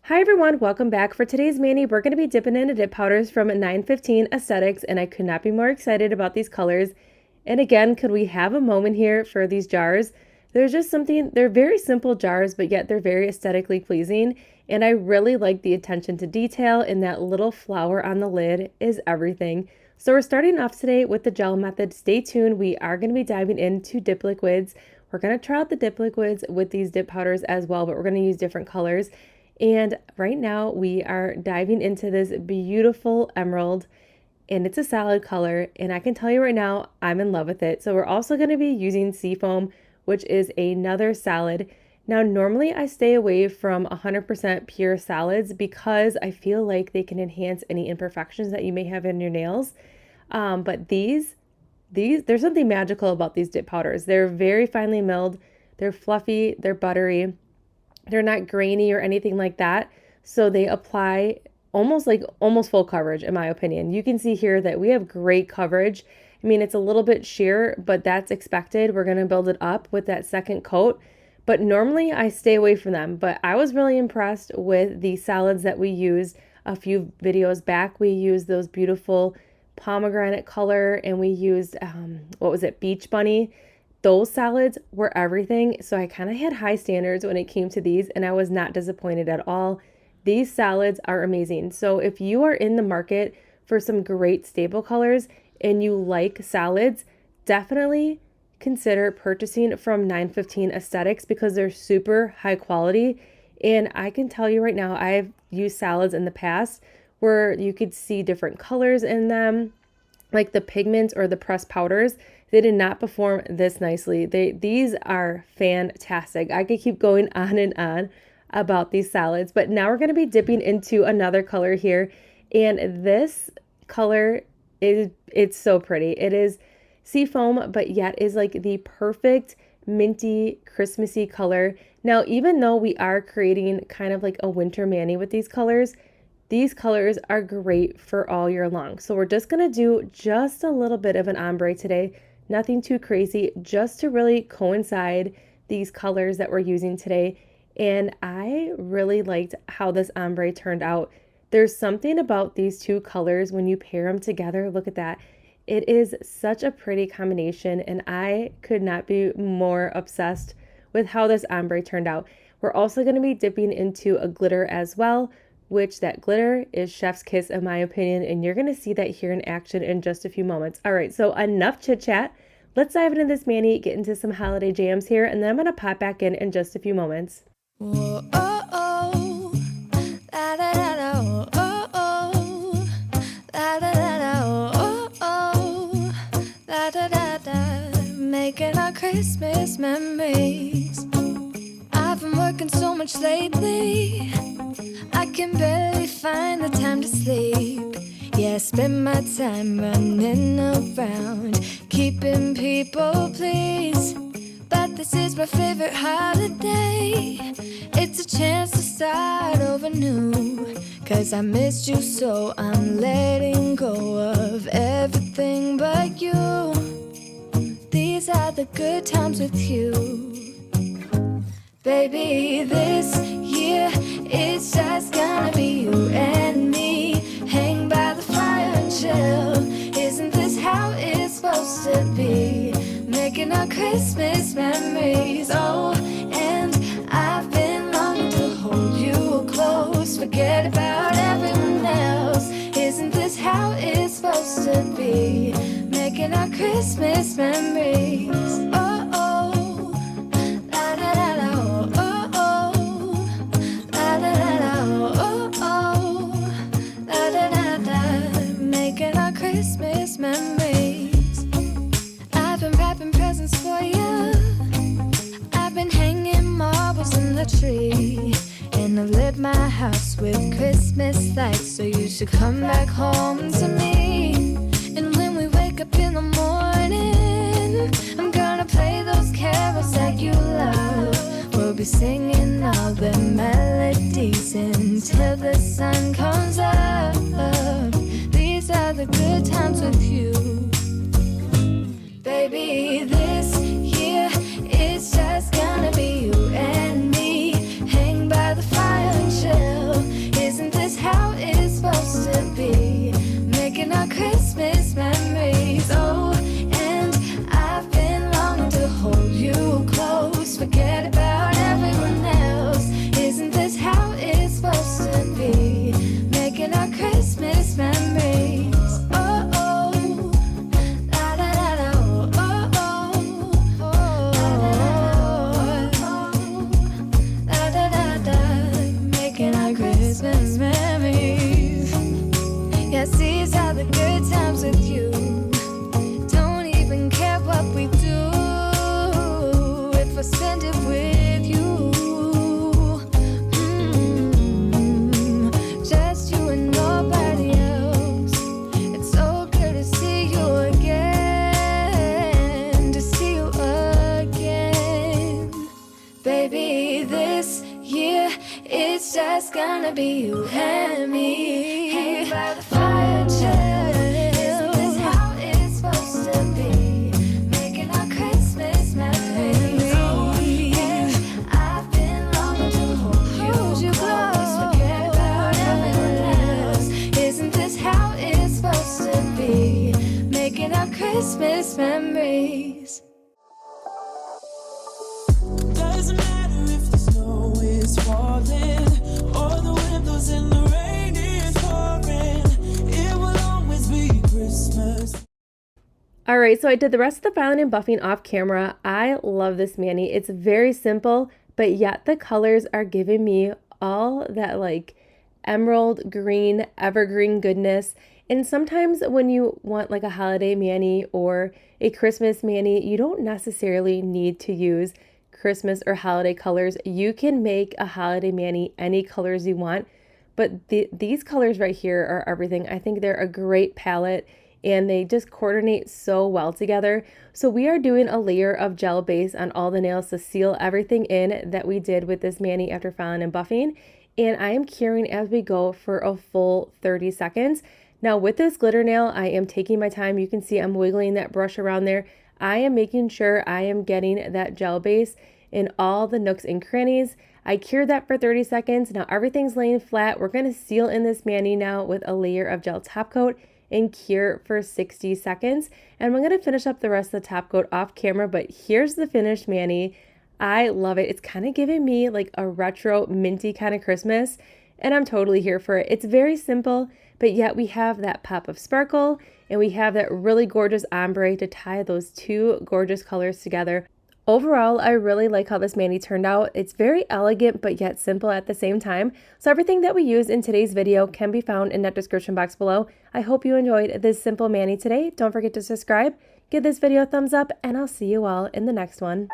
Hi everyone, welcome back. For today's mani, we're going to be dipping into dip powders from 915 Aesthetics, and I could not be more excited about these colors. And again, could we have a moment here for these jars? There's just something, they're very simple jars, but yet they're very aesthetically pleasing. And I really like the attention to detail, and that little flower on the lid is everything. So we're starting off today with the gel method. Stay tuned. We are going to be diving into dip liquids. We're going to try out the dip liquids with these dip powders as well, but we're going to use different colors. And right now we are diving into this beautiful emerald, and it's a solid color, and I can tell you right now, I'm in love with it. So we're also going to be using SEAFOAM, which is another solid. Now, normally I stay away from 100% pure solids because I feel like they can enhance any imperfections that you may have in your nails. But these, there's something magical about these dip powders. They're very finely milled, they're fluffy, they're buttery. They're not grainy or anything like that. So they apply almost full coverage, in my opinion. You can see here that we have great coverage. I mean, it's a little bit sheer, but that's expected. We're going to build it up with that second coat. But normally I stay away from them. But I was really impressed with the solids that we used a few videos back. We used those beautiful pomegranate color, and we used, what was it, Beach Bunny. Those solids were everything. So I kind of had high standards when it came to these, and I was not disappointed at all. These solids are amazing. So if you are in the market for some great staple colors and you like solids, definitely consider purchasing from 915 Aesthetics because they're super high quality. And I can tell you right now, I've used solids in the past where you could see different colors in them, like the pigments or the pressed powders. They did not perform this nicely. These are fantastic. I could keep going on and on about these solids, but now we're going to be dipping into another color here. And this color it's so pretty. It is SEAFOAM, but yet is like the perfect minty, Christmassy color. Now, even though we are creating kind of like a winter mani with these colors are great for all year long. So we're just going to do just a little bit of an ombre today. Nothing too crazy, just to really coincide these colors that we're using today. And I really liked how this ombre turned out. There's something about these two colors when you pair them together. Look at that. It is such a pretty combination, and I could not be more obsessed with how this ombre turned out. We're also going to be dipping into a glitter as well, which that glitter is chef's kiss in my opinion, and you're going to see that here in action in just a few moments. All right, so enough chit chat. Let's dive into this mani, get into some holiday jams here, and then I'm going to pop back in just a few moments. Whoa, oh, oh. La, da, da, da, oh, oh, oh. La, da, da, da, oh, oh, oh. La, da, da, da. Making our Christmas memories. I've been working so much lately, I can barely find the time to sleep. Yeah, I spend my time running around, keeping people pleased. But this is my favorite holiday. It's a chance to start over new. 'Cause I missed you, so I'm letting go of everything but you. These are the good times with you. Baby, this year it's just gonna be you and me. Hang by the fire and chill. Isn't this how it's supposed to be? Making our Christmas memories. Oh, and I've been longing to hold you close. Forget about everyone else. Isn't this how it's supposed to be? Making our Christmas memories. Oh, oh. Christmas memories. I've been wrapping presents for you. I've been hanging marbles in the tree. And I've lit my house with Christmas lights. So you should come back home to me. And when we wake up in the morning, I'm gonna play those carols that you love. We'll be singing all the melodies until the sun comes up. These are the good times with you. Baby, this year it's just gonna be you and me. Hang by the fire and chill. It's just gonna be you and me. Hanging by the fire chill. Isn't this how it's supposed to be? Making our Christmas memories. Oh, yeah. I've been longing to hold you close. Forget about everyone else. Isn't this how it's supposed to be? Making our Christmas memories. Doesn't matter if the snow is falling or the wind blows and the rain is pouring. It will always be Christmas. Alright, so I did the rest of the filing and buffing off camera. I love this mani. It's very simple, but yet the colors are giving me all that like emerald green, evergreen goodness. And sometimes when you want like a holiday mani or a Christmas mani, you don't necessarily need to use Christmas or holiday colors. You can make a holiday mani any colors you want, but these colors right here are everything. I think they're a great palette and they just coordinate so well together. So we are doing a layer of gel base on all the nails to seal everything in that we did with this mani after filing and buffing. And I am curing as we go for a full 30 seconds. Now with this glitter nail, I am taking my time. You can see I'm wiggling that brush around there. I am making sure I am getting that gel base in all the nooks and crannies. I cured that for 30 seconds. Now everything's laying flat. We're going to seal in this mani now with a layer of gel top coat and cure for 60 seconds. And I'm going to finish up the rest of the top coat off camera, but here's the finished mani. I love it. It's kind of giving me like a retro minty kind of Christmas, and I'm totally here for it. It's very simple, but yet we have that pop of sparkle and we have that really gorgeous ombre to tie those two gorgeous colors together. Overall, I really like how this mani turned out. It's very elegant, but yet simple at the same time. So everything that we used in today's video can be found in that description box below. I hope you enjoyed this simple mani today. Don't forget to subscribe, give this video a thumbs up, and I'll see you all in the next one.